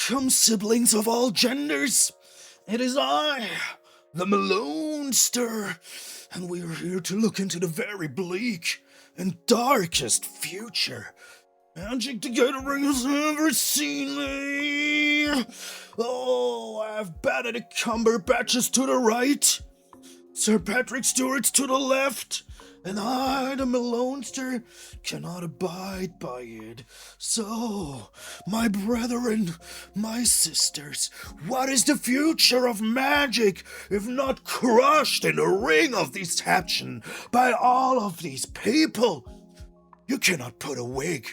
Welcome, siblings of all genders. It is I, the Malonester, and we are here to look into the very bleak and darkest future Magic the Gathering has ever seen me. Oh, I have Benedict Cumberbatches to the right, Sir Patrick Stewart's to the left, and I, the Malonester, cannot abide by it. So, my brethren, my sisters, what is the future of magic if not crushed in the ring of deception by all of these people? You cannot put a wig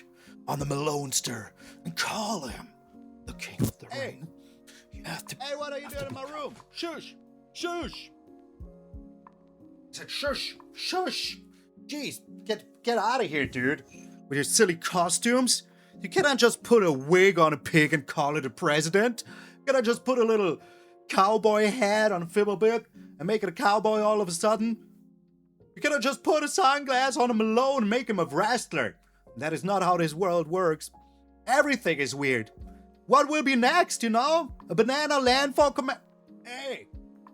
on the Malonester and call him the king of the ring. You have to. Hey, what are you doing in my room? Shush! Shush! I said, shush, shush. Jeez, get out of here, dude. With your silly costumes. You cannot just put a wig on a pig and call it a president. You cannot just put a little cowboy hat on a Fibblebeard and make it a cowboy all of a sudden. You cannot just put a sunglass on a Malone and make him a wrestler. That is not how this world works. Everything is weird. What will be next, you know? A banana landfall command. Hey,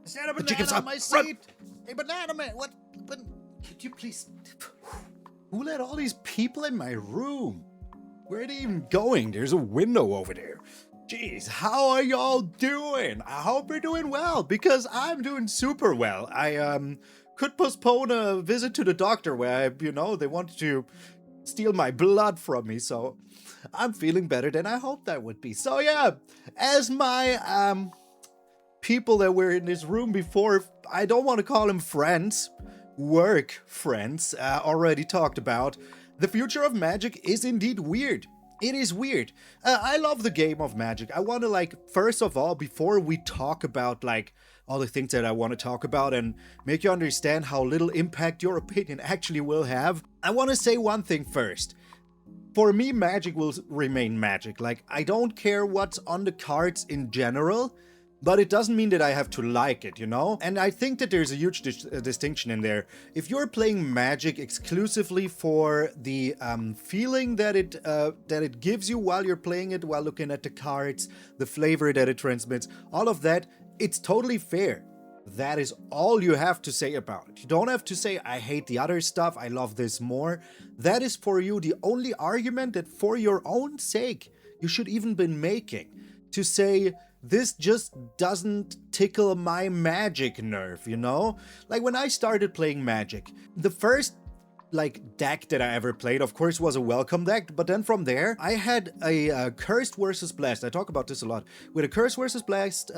is that a banana on my seat? Hey, banana man, what? Could you please? Who let all these people in my room? Where are they even going? There's a window over there. Jeez, how are y'all doing? I hope you're doing well, because I'm doing super well. I could postpone a visit to the doctor where they wanted to steal my blood from me, so I'm feeling better than I hoped I would be. So yeah, as my people that were in this room before, I don't want to call them friends, work friends, already talked about, the future of Magic is indeed weird. It is weird. I love the game of Magic. I want to, first of all, before we talk about, all the things that I want to talk about and make you understand how little impact your opinion actually will have, I want to say one thing first. For me, Magic will remain Magic. I don't care what's on the cards in general, but it doesn't mean that I have to like it, you know? And I think that there's a huge distinction in there. If you're playing Magic exclusively for the feeling that it gives you while you're playing it, while looking at the cards, the flavor that it transmits, all of that, it's totally fair. That is all you have to say about it. You don't have to say, I hate the other stuff, I love this more. That is for you the only argument that for your own sake you should even be making. To say, this just doesn't tickle my Magic nerve, you know? When I started playing Magic, the first deck that I ever played, of course, was a welcome deck, but then from there, I had a Cursed versus Blessed. I talk about this a lot. With a Cursed versus Blessed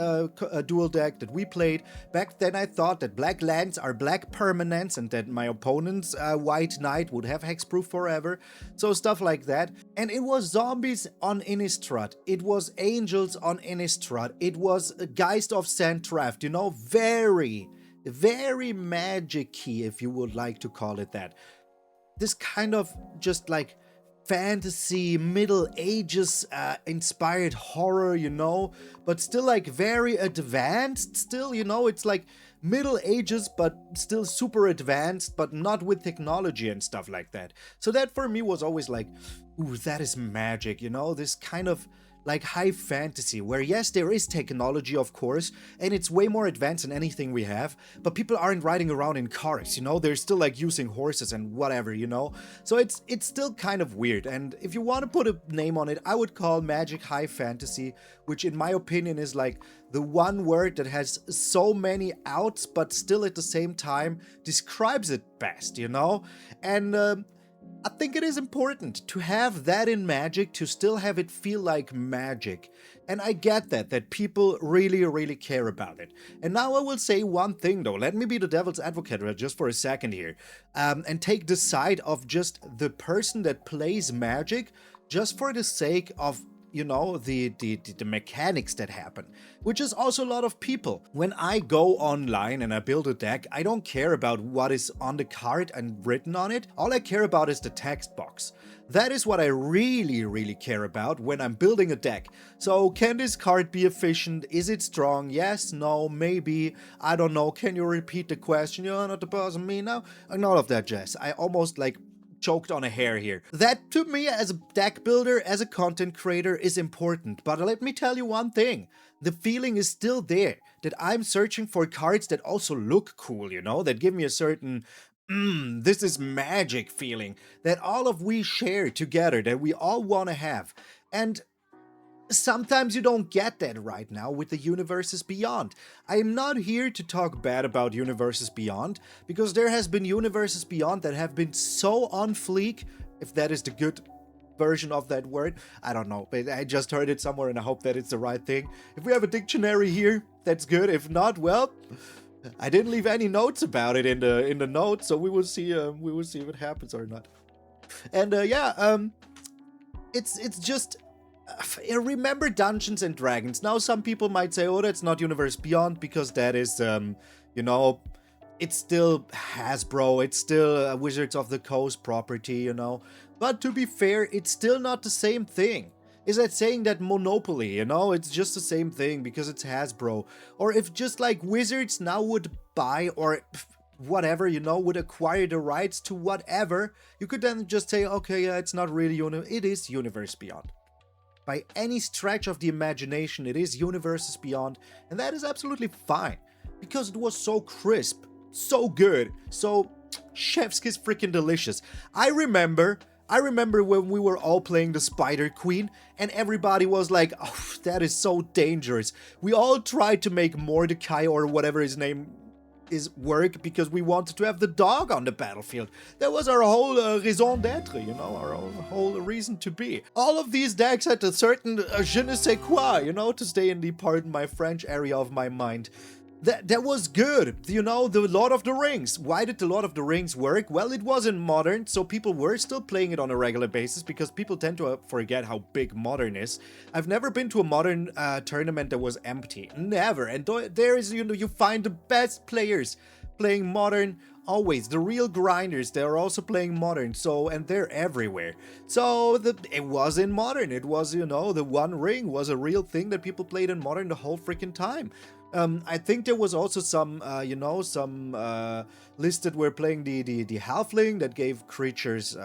dual deck that we played, back then I thought that black lands are black permanents and that my opponent's white knight would have hexproof forever, so stuff like that. And it was zombies on Innistrad, it was angels on Innistrad, it was Geist of Sandtraft, you know, very Magic-y, if you would like to call it that. This kind of just fantasy, Middle Ages inspired horror, you know, but still very advanced still, you know, it's Middle Ages but still super advanced, but not with technology and stuff like that. So that for me was always ooh, that is Magic, you know, this kind of high fantasy, where yes, there is technology, of course, and it's way more advanced than anything we have, but people aren't riding around in cars, you know, they're still using horses and whatever, you know, so it's still kind of weird. And if you want to put a name on it, I would call Magic high fantasy, which in my opinion is the one word that has so many outs, but still at the same time describes it best, you know. And I think it is important to have that in Magic, to still have it feel like Magic. And I get that people really care about it. And now I will say one thing though, let me be the devil's advocate just for a second here, and take the side of just the person that plays Magic just for the sake of, you know, the mechanics that happen, which is also a lot of people. When I go online and I build a deck, I don't care about what is on the card and written on it. All I care about is the text box. That is what I really care about when I'm building a deck. So can this card be efficient? Is it strong? Yes, no, maybe, I don't know. Can you repeat the question? You're not the boss of me now? And all of that jazz. I almost choked on a hair here. That, to me, as a deck builder, as a content creator, is important. But let me tell you one thing. The feeling is still there. That I'm searching for cards that also look cool, you know? That give me a certain, this is magic feeling. That all of we share together. That we all want to have. And sometimes you don't get that right now with the Universes Beyond. I am not here to talk bad about Universes Beyond, because there has been Universes Beyond that have been so on fleek, if that is the good version of that word. I don't know, but I just heard it somewhere and I hope that it's the right thing. If we have a dictionary here, that's good. If not, well, I didn't leave any notes about it in the notes, so we will see if it happens or not. And it's just remember Dungeons and Dragons. Now some people might say, oh, that's not Universe Beyond because that is it's still Hasbro, it's still Wizards of the Coast property, but to be fair, it's still not the same thing. Is that saying that Monopoly, it's just the same thing because it's Hasbro? Or if just like Wizards now would buy or whatever, would acquire the rights to whatever, you could then just say, okay, yeah, it's not really it is Universe Beyond. By any stretch of the imagination, it is Universes Beyond, and that is absolutely fine, because it was so crisp, so good, so chef's kiss freaking delicious. I remember when we were all playing the Spider Queen, and everybody was like, oh, that is so dangerous. We all tried to make Mordecai, or whatever his name is, work because we wanted to have the dog on the battlefield. That was our whole raison d'etre, our whole reason to be. All of these decks had a certain je ne sais quoi, to stay in the, pardon my French, area of my mind. That was good, the Lord of the Rings. Why did the Lord of the Rings work? Well, it wasn't modern, so people were still playing it on a regular basis because people tend to forget how big modern is. I've never been to a modern tournament that was empty. Never. And there is, you find the best players playing modern always. The real grinders, they're also playing modern, and they're everywhere. So it was in modern. It was, the One Ring was a real thing that people played in modern the whole freaking time. I think there was also some lists that were playing the Halfling that gave creatures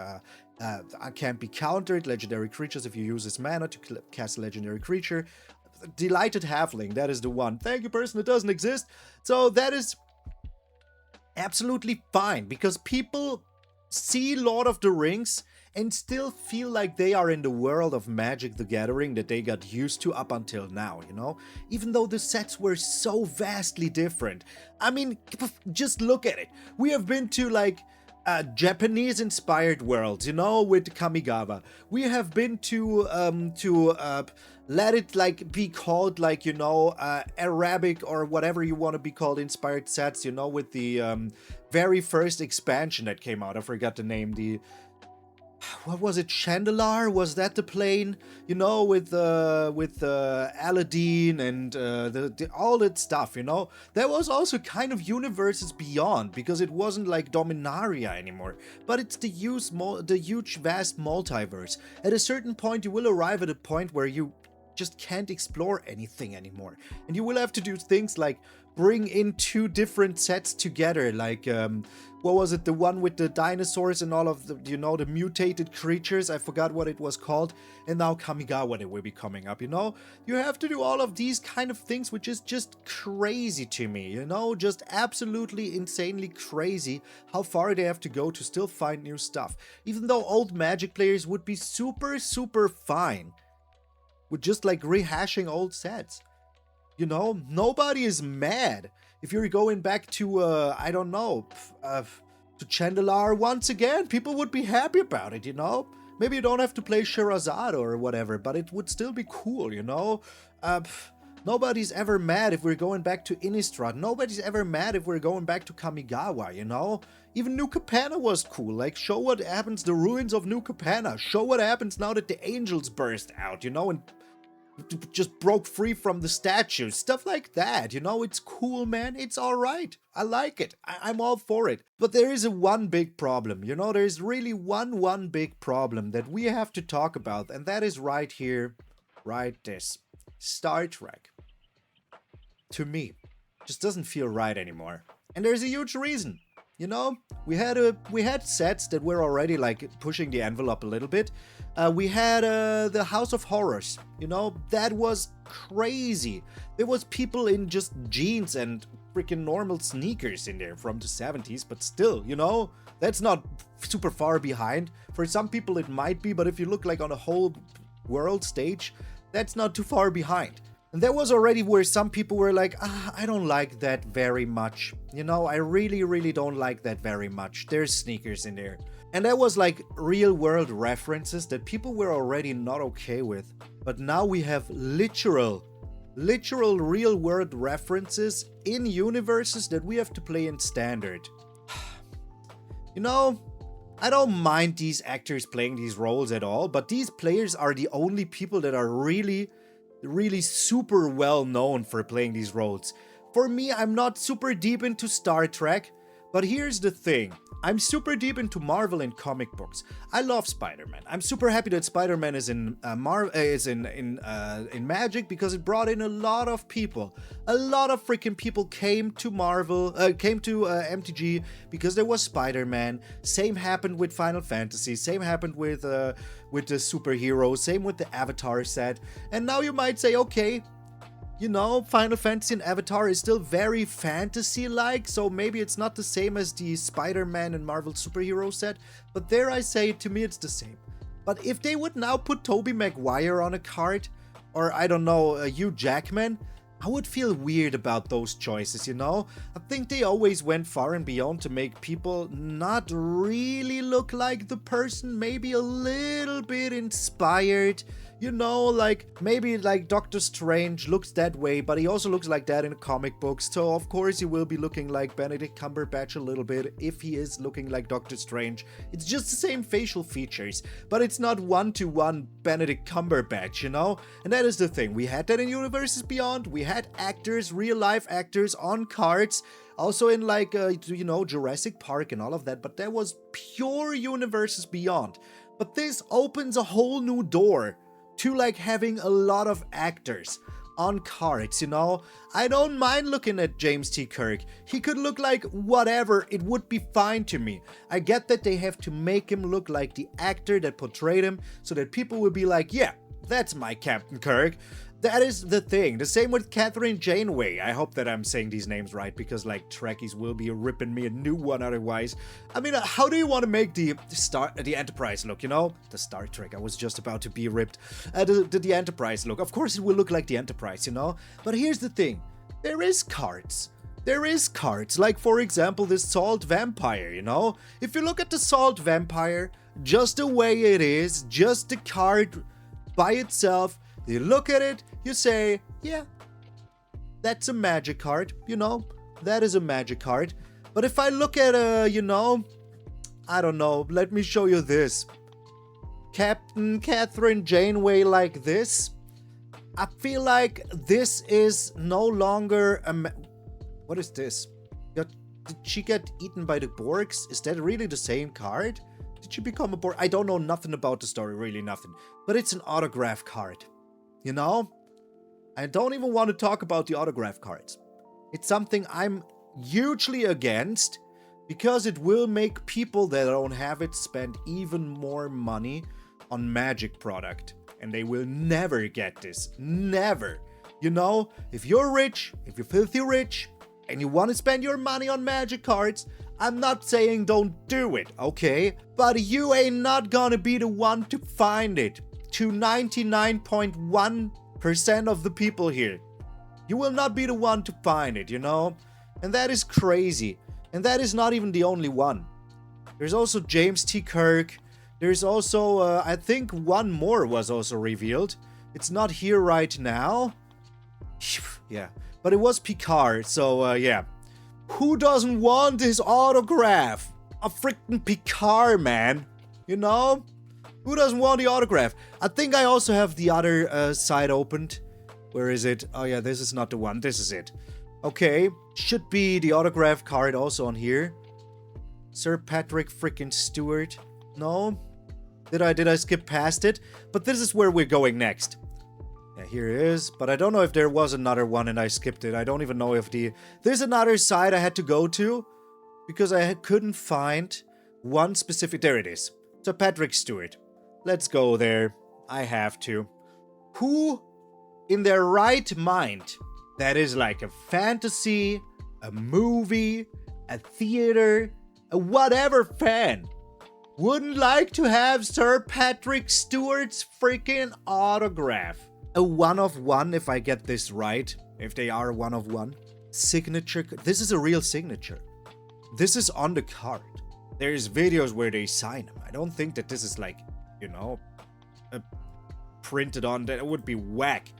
can't be countered, legendary creatures if you use this mana to cast a legendary creature. Delighted Halfling, that is the one. Thank you, person, it doesn't exist. So that is absolutely fine, because people see Lord of the Rings and still feel like they are in the world of Magic the Gathering that they got used to up until now, Even though the sets were so vastly different. I mean, just look at it. We have been to, Japanese-inspired worlds, with Kamigawa. We have been to let it, be called, Arabic or whatever you want to be called, inspired sets, with the very first expansion that came out. I forgot the name, what was it? Chandelar? Was that the plane? With Aladdin and all that stuff. That was also kind of Universes Beyond, because it wasn't like Dominaria anymore. But it's the huge vast multiverse. At a certain point, you will arrive at a point where you just can't explore anything anymore, and you will have to do things like bring in two different sets together, what was it, the one with the dinosaurs and all of the, the mutated creatures, I forgot what it was called, and now Kamigawa that will be coming up, You have to do all of these kind of things, which is just crazy to me, just absolutely insanely crazy how far they have to go to still find new stuff, even though old Magic players would be super, super fine with just rehashing old sets. Nobody is mad if you're going back to, I don't know, to Chandelar once again. People would be happy about it, Maybe you don't have to play Sherazade or whatever, but it would still be cool, Nobody's ever mad if we're going back to Innistrad. Nobody's ever mad if we're going back to Kamigawa, Even New Capenna was cool. Show what happens, the ruins of New Capenna. Show what happens now that the angels burst out, and just broke free from the statues. Stuff like that, It's cool, man. It's alright. I like it. I'm all for it. But there is one big problem, There's really one big problem that we have to talk about, and that is right here, right this. Star Trek, to me, just doesn't feel right anymore. And there's a huge reason. You know, we had sets that were already like pushing the envelope a little bit. We had the House of Horrors. You know, that was crazy. There was people in just jeans and freaking normal sneakers in there from the 70s, but still, you know, that's not super far behind. For some people it might be, but if you look like on a whole world stage, that's not too far behind. And that was already where some people were like, I don't like that very much. You know, I really don't like that very much. There's sneakers in there. And that was like real world references that people were already not okay with. But now we have literal real world references in universes that we have to play in standard. You know, I don't mind these actors playing these roles at all, but these players are the only people that are really super well known for playing these roles. For me, I'm not super deep into Star Trek, but here's the thing. I'm super deep into Marvel and comic books. I love Spider-Man. I'm super happy that Spider-Man is in Magic because it brought in a lot of people. A lot of freaking people came to MTG because there was Spider-Man. Same happened with Final Fantasy. Same happened with the superheroes. Same with the Avatar set. And now you might say, okay, you know, Final Fantasy and Avatar is still very fantasy-like, so maybe it's not the same as the Spider-Man and Marvel superhero set, but there I say, to me it's the same. But if they would now put Tobey Maguire on a card, or I don't know, Hugh Jackman, I would feel weird about those choices, you know? I think they always went far and beyond to make people not really look like the person, maybe a little bit inspired. You know, like, maybe like Doctor Strange looks that way, but he also looks like that in comic books. So, of course, he will be looking like Benedict Cumberbatch a little bit if he is looking like Doctor Strange. It's just the same facial features, but it's not one-to-one Benedict Cumberbatch, you know? And that is the thing. We had that in Universes Beyond. We had actors, real-life actors on cards. Also in like, you know, Jurassic Park and all of that. But that was pure Universes Beyond. But this opens a whole new door to like having a lot of actors on cards, you know? I don't mind looking at James T. Kirk. He could look like whatever, it would be fine to me. I get that they have to make him look like the actor that portrayed him so that people will be like, yeah, that's my Captain Kirk. That is the thing. The same with Catherine Janeway. I hope that I'm saying these names right because like Trekkies will be ripping me a new one otherwise. I mean, how do you want to make the Enterprise look, you know? The Star Trek. I was just about to be ripped. The Enterprise look. Of course it will look like the Enterprise, you know? But here's the thing. There is cards. There is cards. Like, for example, this Salt Vampire, you know? If you look at the Salt Vampire, just the way it is, just the card by itself, you look at it, you say, yeah, that's a magic card, you know, that is a magic card. But if I look at, you know, I don't know, let me show you this. Captain Catherine Janeway like this, I feel like this is no longer what is this? Did she get eaten by the Borgs? Is that really the same card? Did she become a Borg? I don't know nothing about the story, really nothing. But it's an autograph card. You know? I don't even want to talk about the autograph cards. It's something I'm hugely against because it will make people that don't have it spend even more money on Magic product. And they will never get this. Never. You know? If you're rich, if you're filthy rich, and you want to spend your money on Magic cards, I'm not saying don't do it, okay? But you ain't not gonna be the one to find it. To 99.1% of the people here. You will not be the one to find it, you know? And that is crazy. And that is not even the only one. There's also James T. Kirk. There's also, I think one more was also revealed. It's not here right now. Yeah. But it was Picard, so yeah. Who doesn't want his autograph? A freaking Picard, man. You know? Who doesn't want the autograph? I think I also have the other side opened. Where is it? Oh yeah, this is not the one. This is it. Okay. Should be the autograph card also on here. Sir Patrick freaking Stewart. No? Did I skip past it? But this is where we're going next. Yeah, here it is. But I don't know if there was another one and I skipped it. I don't even know if there's another side I had to go to. because I couldn't find one specific... There it is. So Patrick Stewart. Let's go there. I have to. Who in their right mind, that is like a fantasy, a movie, a theater, a whatever fan, wouldn't like to have Sir Patrick Stewart's freaking autograph? A one of one, if I get this right. If they are one of one. Signature. This is a real signature. This is on the card. There's videos where they sign them. I don't think that this is like, you know, printed on. That would be whack.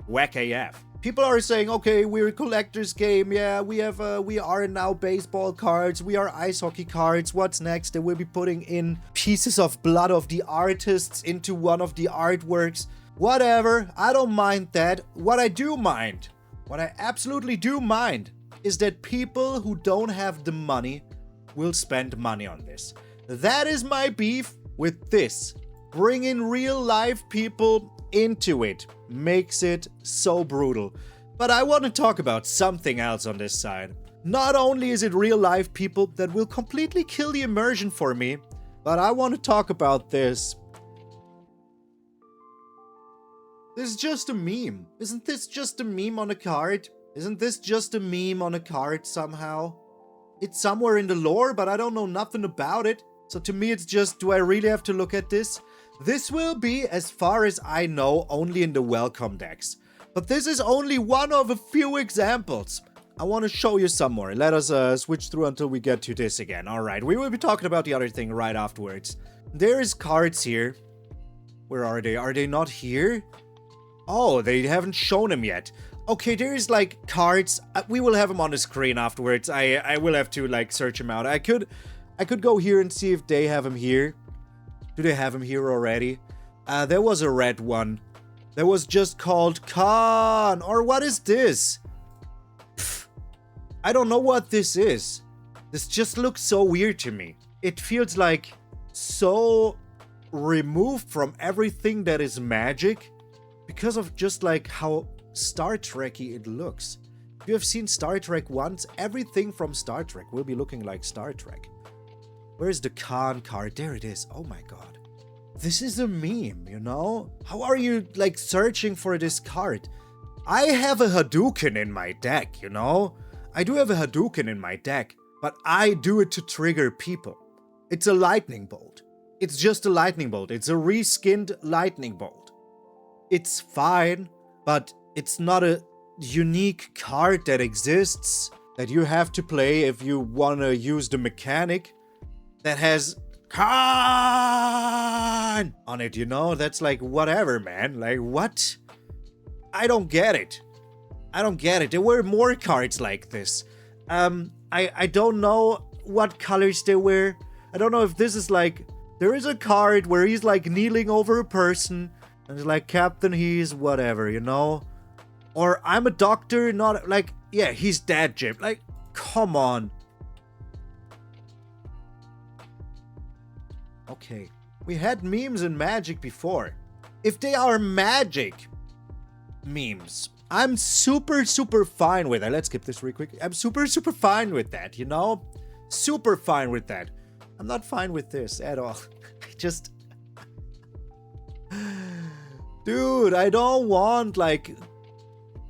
Whack AF. People are saying, okay, we're a collector's game. Yeah, we are now baseball cards. We are ice hockey cards. What's next? They will be putting in pieces of blood of the artists into one of the artworks. Whatever. I don't mind that. What I do mind, what I absolutely do mind, is that people who don't have the money will spend money on this. That is my beef with this. Bring in real life people into it. Makes it so brutal. But I want to talk about something else on this side. Not only is it real life people that will completely kill the immersion for me, but I want to talk about this. This is just a meme. Isn't this just a meme on a card? Isn't this just a meme on a card somehow? It's somewhere in the lore, but I don't know nothing about it. So to me, it's just, do I really have to look at this? This will be, as far as I know, only in the welcome decks. But this is only one of a few examples. I want to show you some more. Let us switch through until we get to this again. Alright, we will be talking about the other thing right afterwards. There is cards here. Where are they? Are they not here? Oh, they haven't shown them yet. Okay, there's like cards. We will have them on the screen afterwards. I will have to like search them out. I could go here and see if they have them here. Do they have them here already? There was a red one. That was just called Khan. Or what is this? Pfft. I don't know what this is. This just looks so weird to me. It feels like so removed from everything that is magic. Because of just like how Star Trek-y it looks. If you have seen Star Trek once, everything from Star Trek will be looking like Star Trek. Where's the Khan card? There it is. Oh my god. This is a meme, you know? How are you, like, searching for this card? I have a Hadouken in my deck, you know? I do have a Hadouken in my deck, but I do it to trigger people. It's a lightning bolt. It's just a lightning bolt. It's a reskinned lightning bolt. It's fine, but it's not a unique card that exists that you have to play if you want to use the mechanic that has Khan on it, you know? That's like, whatever, man. Like, what? I don't get it. I don't get it. There were more cards like this. I don't know what colors they were. I don't know if this is like... There is a card where he's like kneeling over a person and it's like, Captain, he's whatever, you know? Or I'm a doctor, not like... Yeah, he's dead, Jim. Like, come on. Okay, we had memes in Magic before. If they are Magic memes, I'm super fine with that. Let's skip this real quick. I'm super fine with that, you know? Super fine with that. I'm not fine with this at all. I just... Dude, I don't want, like,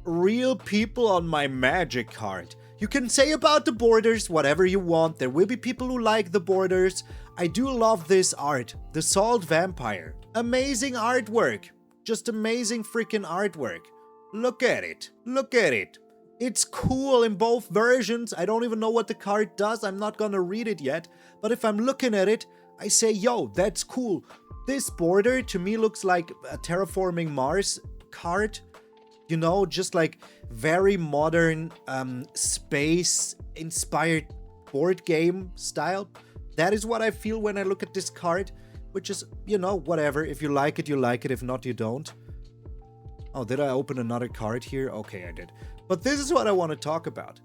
real people on my Magic card. You can say about the borders whatever you want. There will be people who like the borders. I do love this art. The Salt Vampire. Amazing artwork. Just amazing freaking artwork. Look at it. Look at it. It's cool in both versions. I don't even know what the card does. I'm not gonna read it yet. But if I'm looking at it, I say, yo, that's cool. This border to me looks like a Terraforming Mars card. You know, just like very modern space-inspired board game style. That is what I feel when I look at this card. Which is, you know, whatever. If you like it, you like it. If not, you don't. Oh, did I open another card here? Okay, I did. But this is what I want to talk about.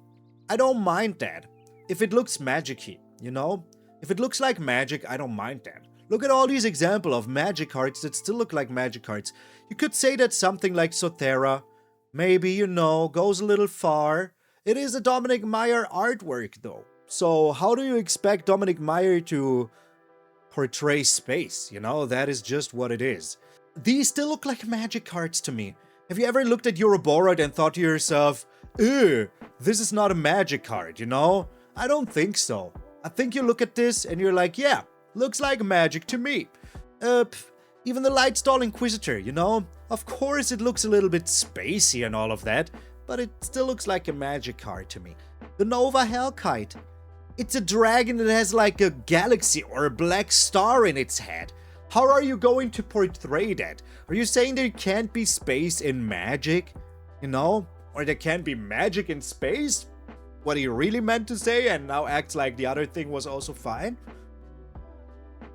I don't mind that. If it looks magic-y, you know? If it looks like magic, I don't mind that. Look at all these examples of magic cards that still look like magic cards. You could say that something like Sothera, maybe, you know, goes a little far. It is a Dominic Meyer artwork, though. So how do you expect Dominic Meyer to portray space? You know, that is just what it is. These still look like Magic cards to me. Have you ever looked at Ouroboros and thought to yourself, ew, this is not a Magic card, you know? I don't think so. I think you look at this and you're like, yeah, looks like Magic to me. Even the Lightstall Inquisitor, you know? Of course it looks a little bit spacey and all of that, but it still looks like a Magic card to me. The Nova Hellkite. It's a dragon that has like a galaxy or a black star in its head. How are you going to portray that? Are you saying there can't be space in Magic? You know? Or there can't be magic in space? What he really meant to say and now acts like the other thing was also fine?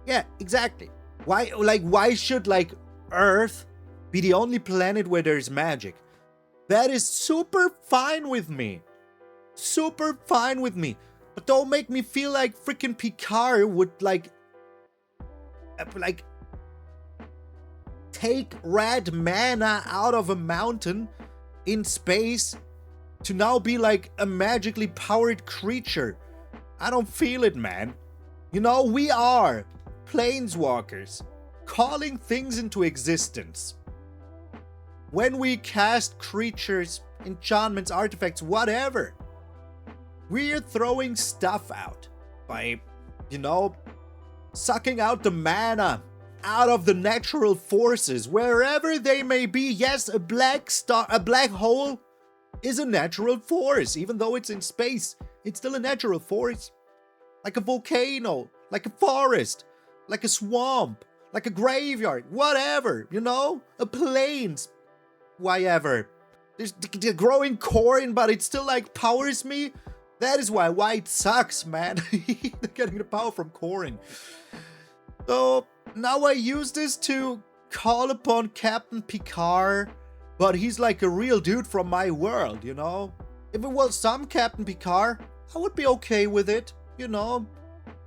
Yeah, exactly. Why should like Earth be the only planet where there's magic? That is super fine with me. Super fine with me. But don't make me feel like freaking Picard would like take red mana out of a mountain in space to now be like a magically powered creature. I don't feel it, man. You know, we are planeswalkers calling things into existence. When we cast creatures, enchantments, artifacts, whatever, we're throwing stuff out by, you know, sucking out the mana out of the natural forces, wherever they may be. Yes, a black hole is a natural force. Even though it's in space, it's still a natural force. Like a volcano, like a forest, like a swamp, like a graveyard, whatever, you know? A plains, whatever. There's the growing corn, but it still like powers me. That is why white sucks, man. Getting the power from corn. So now I use this to call upon Captain Picard, but he's like a real dude from my world, you know? If it was some Captain Picard, I would be okay with it, you know?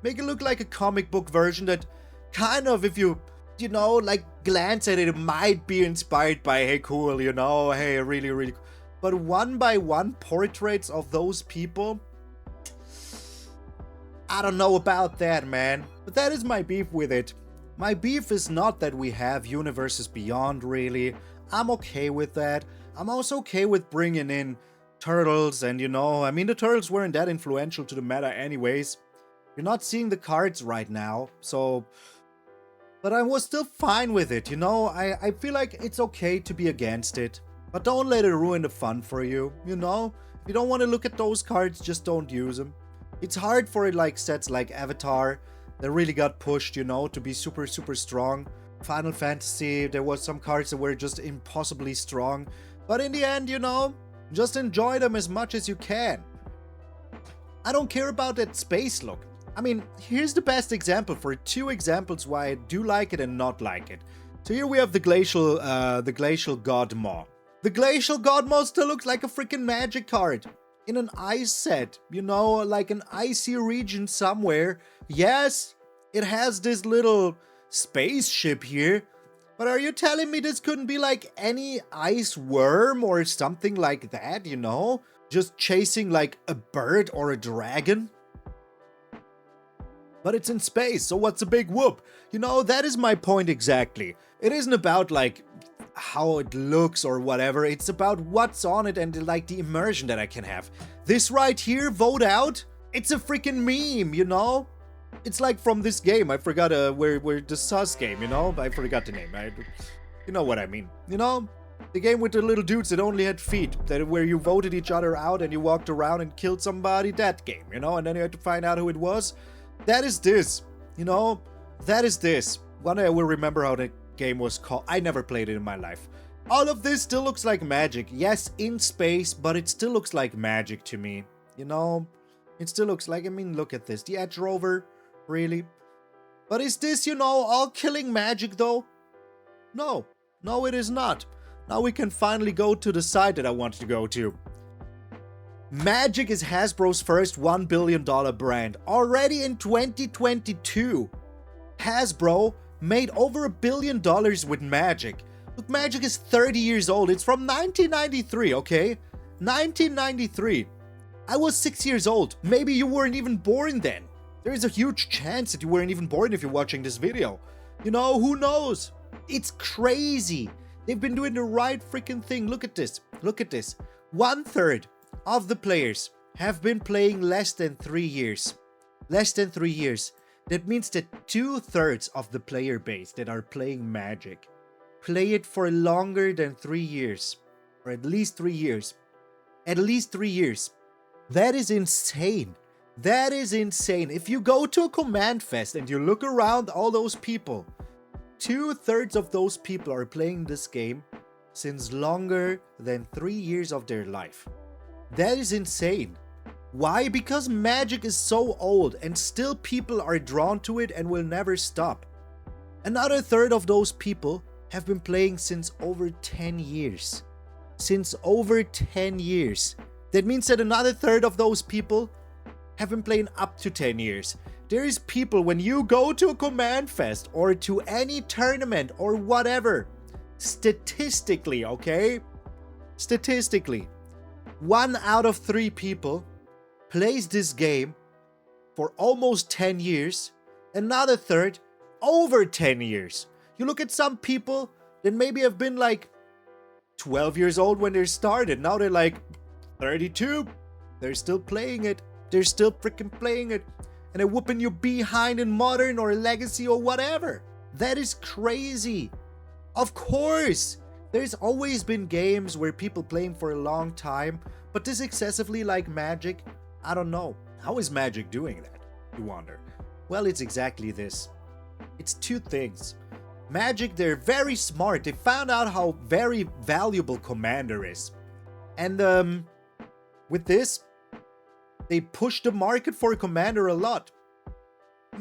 Make it look like a comic book version that kind of, if you know, like glance at it, it might be inspired by, hey, cool, you know, hey, really, really cool. But one by one portraits of those people, I don't know about that, man. But that is my beef with it. My beef is not that we have universes beyond, really. I'm okay with that. I'm also okay with bringing in turtles and, you know, I mean, the turtles weren't that influential to the meta anyways. You're not seeing the cards right now, so... But I was still fine with it, you know? I feel like it's okay to be against it. But don't let it ruin the fun for you, you know? If you don't want to look at those cards, just don't use them. It's hard for like sets like Avatar that really got pushed, you know, to be super, super strong. Final Fantasy, there was some cards that were just impossibly strong. But in the end, you know, just enjoy them as much as you can. I don't care about that space look. I mean, here's the best example for two examples why I do like it and not like it. So here we have the Glacial God Maw. The Glacial God Maw still looks like a freaking magic card in an ice set, you know, like an icy region somewhere. Yes, it has this little spaceship here, but are you telling me this couldn't be like any ice worm or something like that, you know? Just chasing like a bird or a dragon? But it's in space, so what's a big whoop? You know, that is my point exactly. It isn't about like how it looks or whatever, it's about what's on it and like the immersion that I can have. This right here, vote out, it's a freaking meme, you know? It's like from this game, I forgot where the sus game, you know? I forgot the name, you know what I mean, you know? The game with the little dudes that only had feet, where you voted each other out and you walked around and killed somebody, that game, you know? And then you had to find out who it was. That is this, you know? That is this. One day I will remember how the game was called. I never played it in my life. All of this still looks like magic. Yes, in space, but it still looks like magic to me. You know? It still looks like, I mean, look at this. The Edge Rover, really? But is this, you know, all killing magic though? No. No, it is not. Now we can finally go to the side that I wanted to go to. Magic is Hasbro's first $1 billion brand. Already in 2022, Hasbro made over $1 billion with Magic. Look, Magic is 30 years old. It's from 1993, okay? 1993. I was 6 years old. Maybe you weren't even born then. There is a huge chance that you weren't even born if you're watching this video. You know, who knows? It's crazy. They've been doing the right freaking thing. Look at this. Look at this. 1/3 of the players have been playing less than 3 years. Less than 3 years. That means that 2/3 of the player base that are playing Magic play it for longer than 3 years. Or at least 3 years. At least 3 years. That is insane. That is insane. If you go to a Command Fest and you look around all those people, 2/3 of those people are playing this game since longer than 3 years of their life. That is insane. Why? Because Magic is so old and still people are drawn to it and will never stop. Another third of those people have been playing since over 10 years. Since over 10 years. That means that another third of those people have been playing up to 10 years. There is people, when you go to a Command Fest or to any tournament or whatever, statistically, okay? Statistically, 1 out of 3 people plays this game for almost 10 years. Another third, over 10 years. You look at some people that maybe have been like 12 years old when they started. Now they're like 32. They're still playing it. They're still freaking playing it. And they're whooping you behind in Modern or Legacy or whatever. That is crazy. Of course, there's always been games where people playing for a long time, but this excessively like Magic, I don't know. How is Magic doing that, you wonder? Well, it's exactly this. It's 2 things. Magic, they're very smart. They found out how very valuable Commander is. And with this, they push the market for Commander a lot.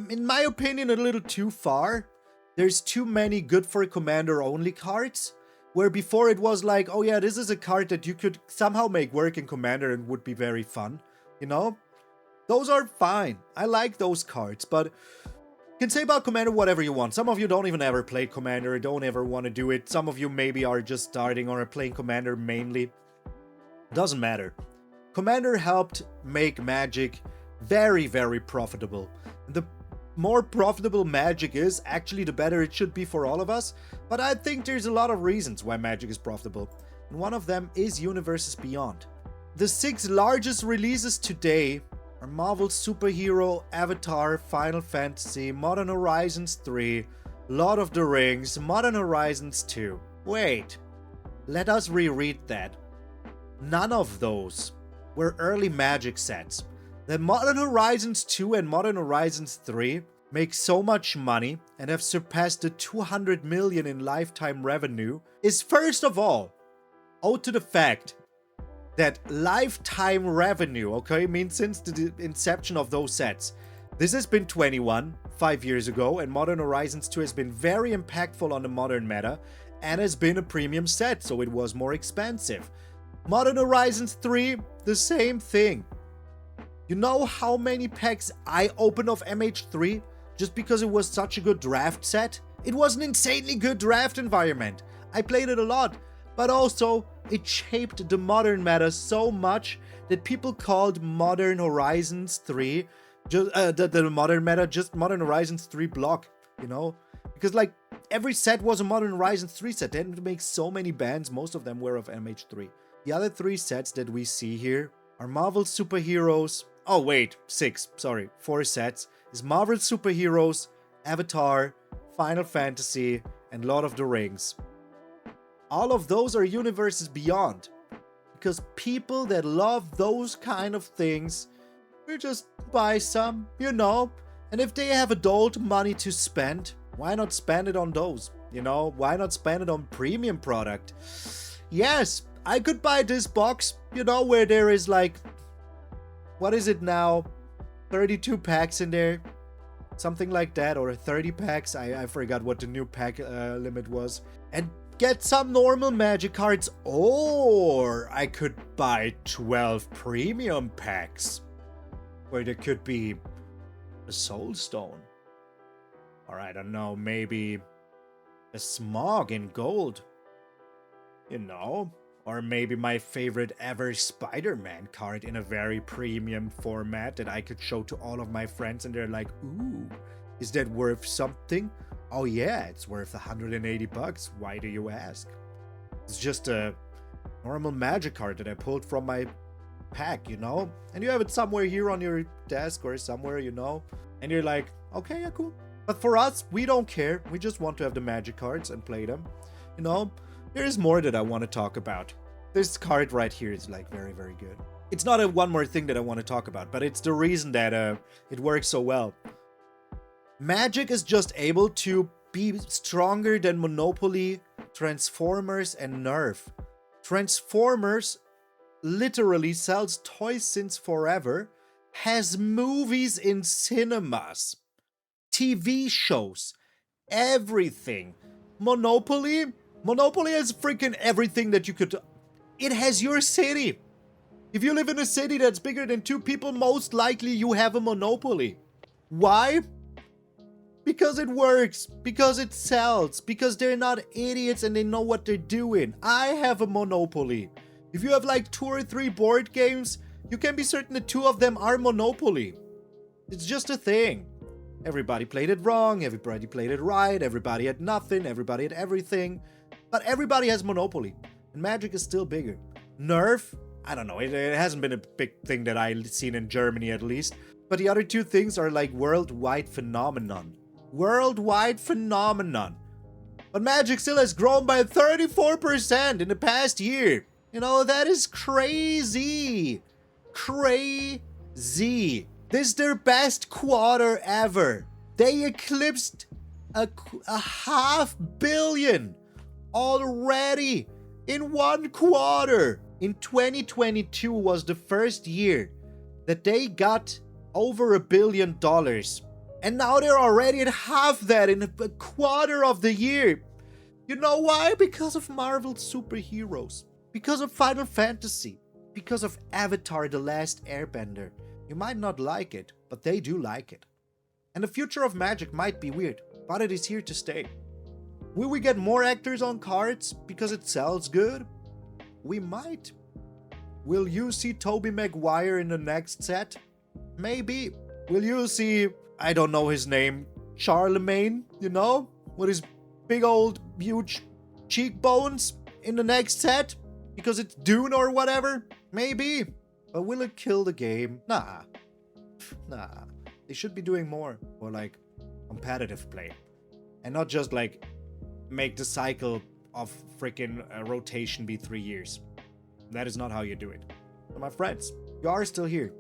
In my opinion, a little too far. There's too many good for Commander only cards, where before it was like, oh yeah, this is a card that you could somehow make work in Commander and would be very fun, you know? Those are fine. I like those cards, but you can say about Commander whatever you want. Some of you don't even ever play Commander, don't ever want to do it. Some of you maybe are just starting or are playing Commander mainly. Doesn't matter. Commander helped make Magic very, very profitable. The more profitable Magic is, actually the better it should be for all of us. But I think there's a lot of reasons why Magic is profitable. And one of them is Universes Beyond. The 6 largest releases today are Marvel Superhero, Avatar, Final Fantasy, Modern Horizons 3, Lord of the Rings, Modern Horizons 2. Wait, let us reread that. None of those were early Magic sets. That Modern Horizons 2 and Modern Horizons 3 make so much money and have surpassed the 200 million in lifetime revenue is first of all owed to the fact that lifetime revenue, okay, means since the inception of those sets. This has been 21, 5 years ago, and Modern Horizons 2 has been very impactful on the modern meta and has been a premium set, so it was more expensive. Modern Horizons 3, the same thing. You know how many packs I opened of MH3 just because it was such a good draft set? It was an insanely good draft environment. I played it a lot, but also it shaped the modern meta so much that people called Modern Horizons 3 the modern meta just Modern Horizons 3 block, you know? Because like every set was a Modern Horizons 3 set. They didn't make so many bans, most of them were of MH3. The other 3 sets that we see here are Marvel Superheroes. Oh wait, 4 sets. Is Marvel Superheroes, Avatar, Final Fantasy, and Lord of the Rings. All of those are Universes Beyond. Because people that love those kind of things will just buy some, you know. And if they have adult money to spend, why not spend it on those? You know, why not spend it on premium product? Yes, I could buy this box, you know, where there is like, what is it now? 32 packs in there. Something like that, or 30 packs. I forgot what the new pack limit was. And get some normal Magic cards, or I could buy 12 premium packs where there could be a Soul Stone, or I don't know, maybe a Smog in gold, you know, Or maybe my favorite ever Spider-Man card in a very premium format that I could show to all of my friends and they're like, ooh, is that worth something? Oh yeah, it's worth 180 bucks. Why do you ask? It's just a normal Magic card that I pulled from my pack, you know? And you have it somewhere here on your desk or somewhere, you know? And you're like, okay, yeah, cool. But for us, we don't care. We just want to have the Magic cards and play them. You know, there is more that I want to talk about. This card right here is like very, very good. It's not a one more thing that I want to talk about, but it's the reason that it works so well. Magic is just able to be stronger than Monopoly, Transformers, and Nerf. Transformers literally sells toys since forever, has movies in cinemas, TV shows, everything. Monopoly has freaking everything that you could. It has your city. If you live in a city that's bigger than 2 people, most likely you have a Monopoly. Why? Because it works, because it sells, because they're not idiots and they know what they're doing. I have a Monopoly. If you have like 2 or 3 board games, you can be certain that 2 of them are Monopoly. It's just a thing. Everybody played it wrong, everybody played it right, everybody had nothing, everybody had everything. But everybody has Monopoly. And Magic is still bigger. Nerf, I don't know, it hasn't been a big thing that I've seen in Germany at least. But the other 2 things are like worldwide phenomenon. Worldwide phenomenon. But Magic still has grown by 34% in the past year. You know, that is crazy. Crazy. This is their best quarter ever. They eclipsed a $500 million already in 1 quarter. In 2022 was the first year that they got over $1 billion. And now they're already at half that in a quarter of the year. You know why? Because of Marvel superheroes. Because of Final Fantasy. Because of Avatar: The Last Airbender. You might not like it, but they do like it. And the future of Magic might be weird, but it is here to stay. Will we get more actors on cards because it sells good? We might. Will you see Tobey Maguire in the next set? Maybe. Will you see, I don't know his name, Charlemagne, you know, with his big old huge cheekbones in the next set? Because it's Dune or whatever? Maybe. But will it kill the game? Nah. Nah. They should be doing more for like competitive play. And not just like make the cycle of freaking rotation be 3 years. That is not how you do it. So my friends, you are still here.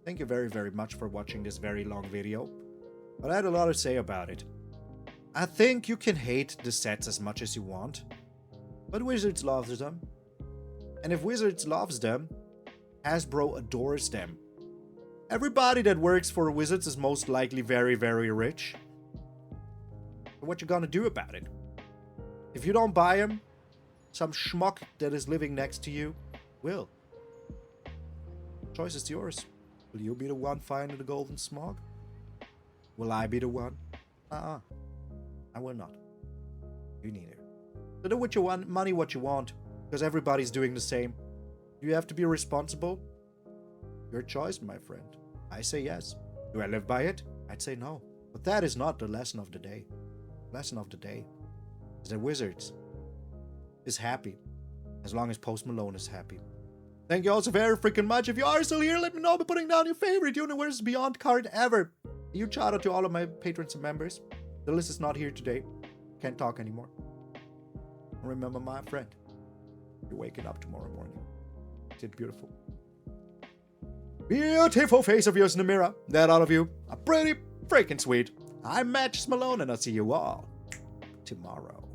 Thank you very, very much for watching this very long video. But I had a lot to say about it. I think you can hate the sets as much as you want. But Wizards loves them. And if Wizards loves them, Hasbro adores them. Everybody that works for Wizards is most likely very, very rich. But what you gonna do about it? If you don't buy them, some schmuck that is living next to you will. Choice is yours. Will you be the one finding the golden smog? Will I be the one? I will not. You neither. So do what you want, money what you want, because everybody's doing the same. Do you have to be responsible? Your choice, my friend. I say yes. Do I live by it? I'd say no. But that is not the lesson of the day. Lesson of the day is that Wizards is happy as long as Post Malone is happy. Thank you all so very freaking much. If you are still here, let me know by putting down your favorite Universe Beyond card ever. A huge shout out to all of my patrons and members. The list is not here today. Can't talk anymore. Remember, my friend, you're waking up tomorrow morning. Is it beautiful? Beautiful face of yours in the mirror. That all of you are pretty freaking sweet. I'm MtgA Malone and I'll see you all tomorrow.